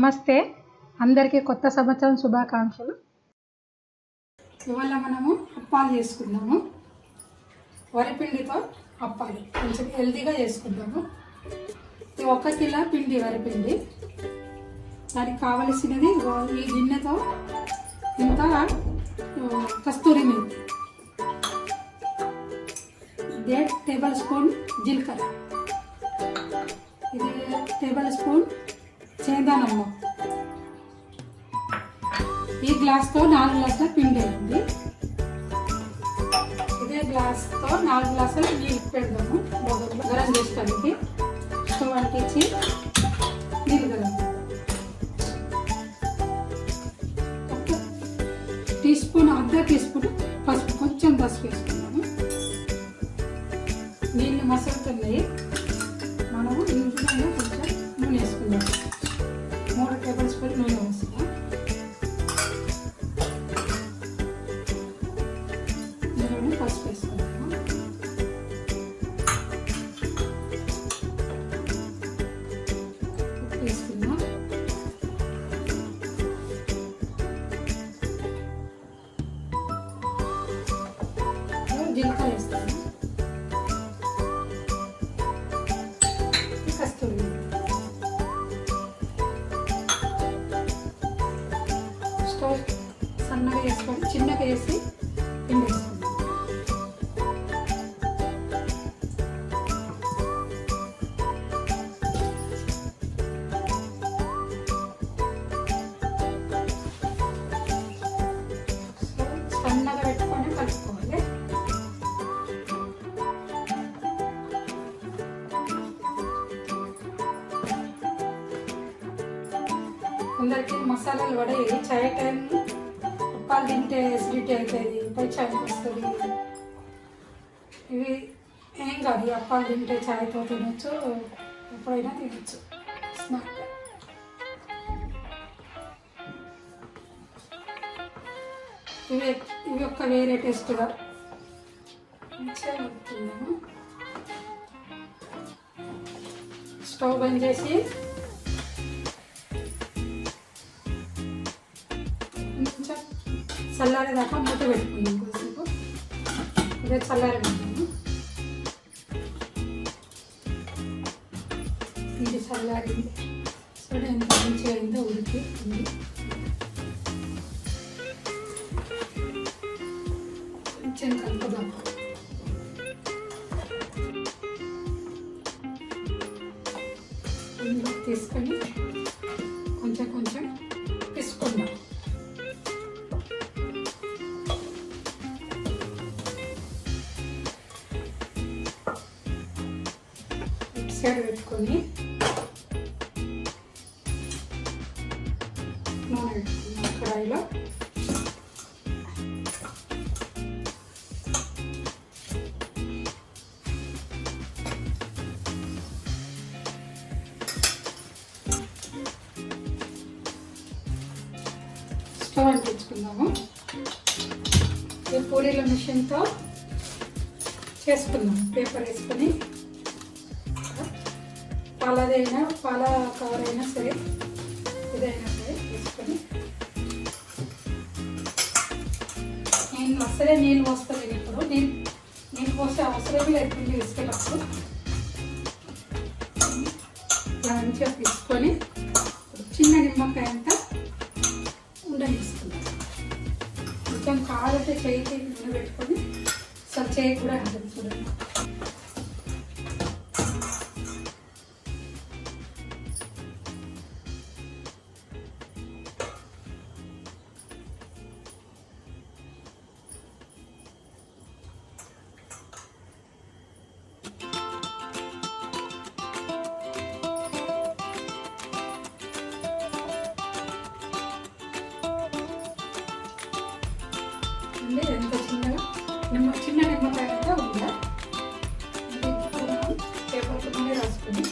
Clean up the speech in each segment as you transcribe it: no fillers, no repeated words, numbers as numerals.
నమస్తే, అందరికీ కొత్త సంవత్సరం శుభాకాంక్షలు. ఇవాళ మనము అప్పాలు చేసుకుందాము. వరిపిండితో అప్పాలు కొంచెం హెల్తీగా చేసుకుందాము. ఇది 1 కిలో పిండి, వరిపిండి. దానికి కావలసినది ఈ గిన్నెతో ఇంత కస్తూరి మెంతి, 1 టేబుల్ స్పూన్ జీలకర్ర, ఇది 1 టేబుల్ స్పూన్ చేదానమ్మ. ఈ గ్లాస్తో 4 గ్లాసుల పిండి వేయండి. ఇదే గ్లాస్తో 4 గ్లాసులు నీళ్ళు పెడదాము. గరం చేసుకోవడానికి స్టవ్ అంటించి నీళ్ళు గరం. 1 టీ స్పూన్, ½ టీ స్పూన్ పసుపు, కొంచెం పసుపు వేసుకున్నాము. నీళ్ళు మసులుతున్నాయి. మనము ఇంట్లో కొంచెం నూనె వేసుకుందాము. 3 టేబుల్ స్పూన్ నూనె వేసుకున్నాం. ఇందులోనే పసుపు వేసుకుంటాము. ఉప్పు వేసుకున్నాం. జీలకర్ర వేస్తాము. కస్తూరి స్టవ్ సన్నగా వేసుకొని చిన్నగా వేసి పిండి వేసుకుందాం. సన్నగా పెట్టుకొని కలుపుకోవాలి. కొందరికి మసాలాలు పడేవి. చాయ్ టైం ఉప్పాలు తింటే ఎసిడిటీ అవుతుంది, పై చాయ్ వస్తుంది. ఇవి ఏం కాదు, అప్పాలు తింటే చాయ్తో తినొచ్చు, ఎప్పుడైనా తినొచ్చు స్నాక్. ఇవి ఒక్క వేరే టేస్ట్గా మంచిగా అవుతున్నాము. స్టవ్ బంద్ చేసి కొంచెం చల్లారేదాకా మూత పెట్టుకున్నాం. కొద్దిసేపు ఇదే చల్లారి పెట్టాము. ఇది చల్లారింది. సరే, ఎంత మంచిగా అయిందో ఉడికి ఉంది. కొంచెం కలుపుదాం. ఇందులో తీసుకొని కొంచెం కొంచెం తీసుకుందాం. సైడ్ పెట్టుకొని నూనె పెట్టుకున్నాం కడాయిలో. స్టవ్ అంటించుకుందాము. ఈ పూరీల మిషన్తో చేసుకుందాం. పేపర్ వేసుకొని పాలదైనా, పాల కవర్ అయినా సరే, ఇదైనా సరే వేసుకొని. నేను అసలే నీళ్ళు పోస్తాను. ఇప్పుడు నీళ్ళు పోస్తే అవసరమే లేదు. పిండి వేసుకెళ్ళప్పుడు మంచిగా తీసుకొని చిన్న నిమ్మకాయ అంతా ఉండనిస్తున్నాను. కొంచెం కావాలంటే చేయికి నూనె పెట్టుకొని అసలు చేయి కూడా ఉంటుంది చూడండి. ఎంత చిన్న నిమ్మకాయ అయితే ఉందా, పేపర్ నూనె రాసుకొని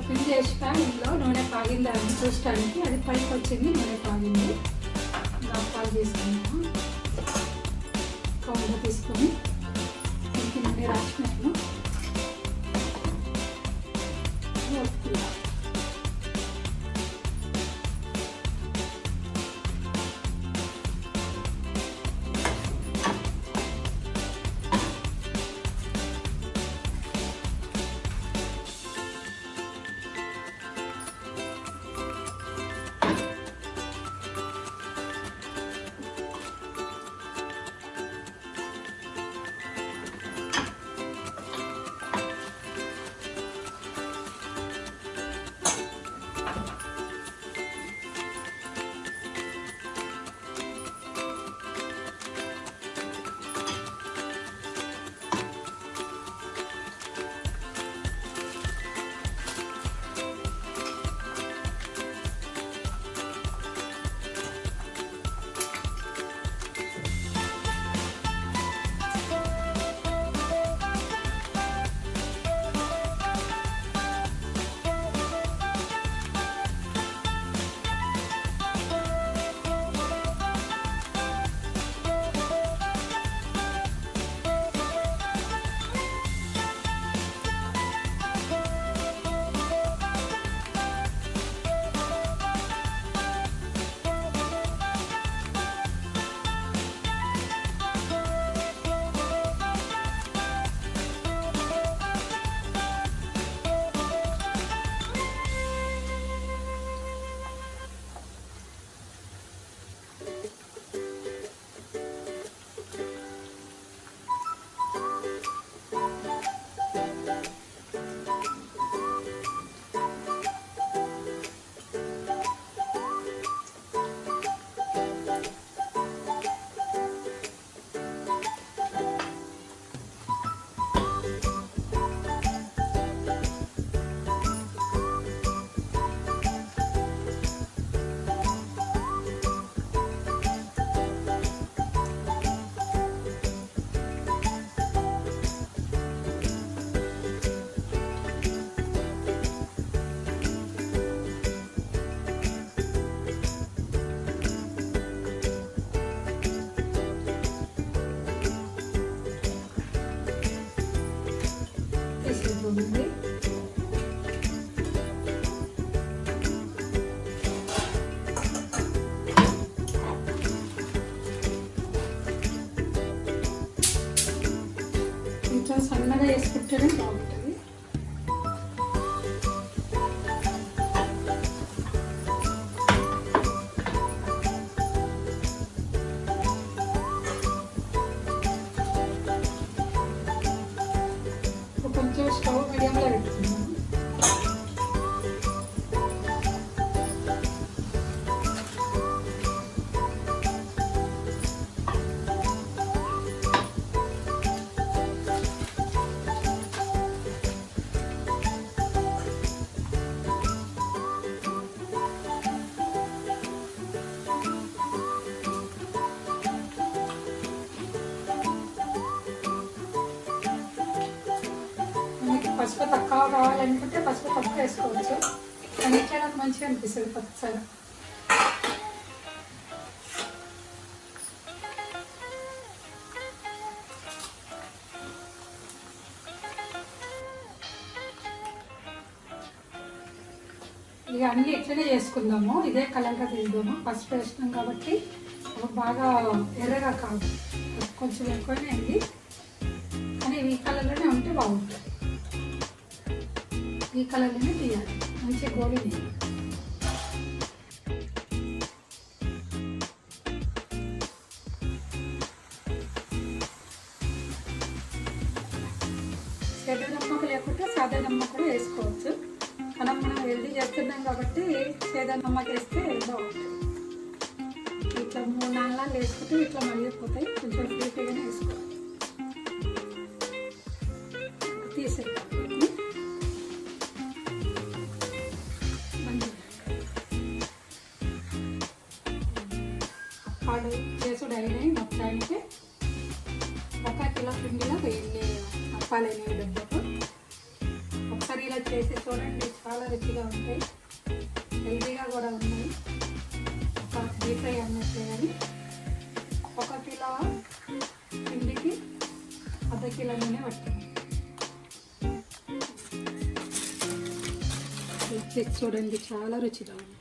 పిండి చేసిన ఇంట్లో నూనె కాగిందా అని చూడటానికి అది పైకి వచ్చింది, నూనె కాగింది. అప్పాలు తీసుకున్నాము. కౌంటర్ తీసుకొని ఇంటి నూనె రాసినాను. ఉంది. కొంచెం సన్నగా వేసుకుంటేనే బాగుంటుంది. కొంచెం స్టవ్ మీడియంలో పెట్టుకున్నాను. పసుపు తక్కువ కావాలనుకుంటే పసుపు తక్కువ వేసుకోవచ్చు, కానీ ఇట్లా నాకు మంచిగా అనిపిస్తుంది పచ్చగా. ఇక అన్నీ ఇట్లనే చేసుకుందాము, ఇదే కలర్గా తీద్దాము. పసుపు వేసినాం కాబట్టి బాగా ఎర్రగా కాదు, కొంచెం ఎక్కువనే అయింది, కానీ ఈ కలర్లోనే ఉంటే బాగుంటుంది. ఈ కలర్లోనే తీయాలి, మంచిగా గోలి తీయాలి. చెడ్డ నమ్మక లేకుంటే సాదా నమ్మక కూడా వేసుకోవచ్చు, కానీ మనం హెల్దీ చేస్తున్నాం కాబట్టి చేదా నమ్మక వేస్తే బాగుంటుంది. ఇట్లా 3-4 నాళ్ళు వేసుకుంటే ఇట్లా మళ్ళీపోతాయి, కొంచెం ఫ్రీగానే వేసుకోవాలి. తీసేద్దాం. అప్పాలు చేసుడు అయినాయి. మొత్తానికి 1 కిలో పిండిలో 2 అప్పాలు అయినాయి డబ్బకు. ఒకసారి ఇలా ఇలా చేసి చూడండి, చాలా రుచిగా ఉంటాయి, హెల్తీగా కూడా ఉన్నాయి. ఒక డీప్ ఫ్రై అన్నట్లే కానీ 1 కిలో పిండికి ½ కిలో నూనె పడుతుంది. చూడండి, చాలా రుచిగా ఉంది.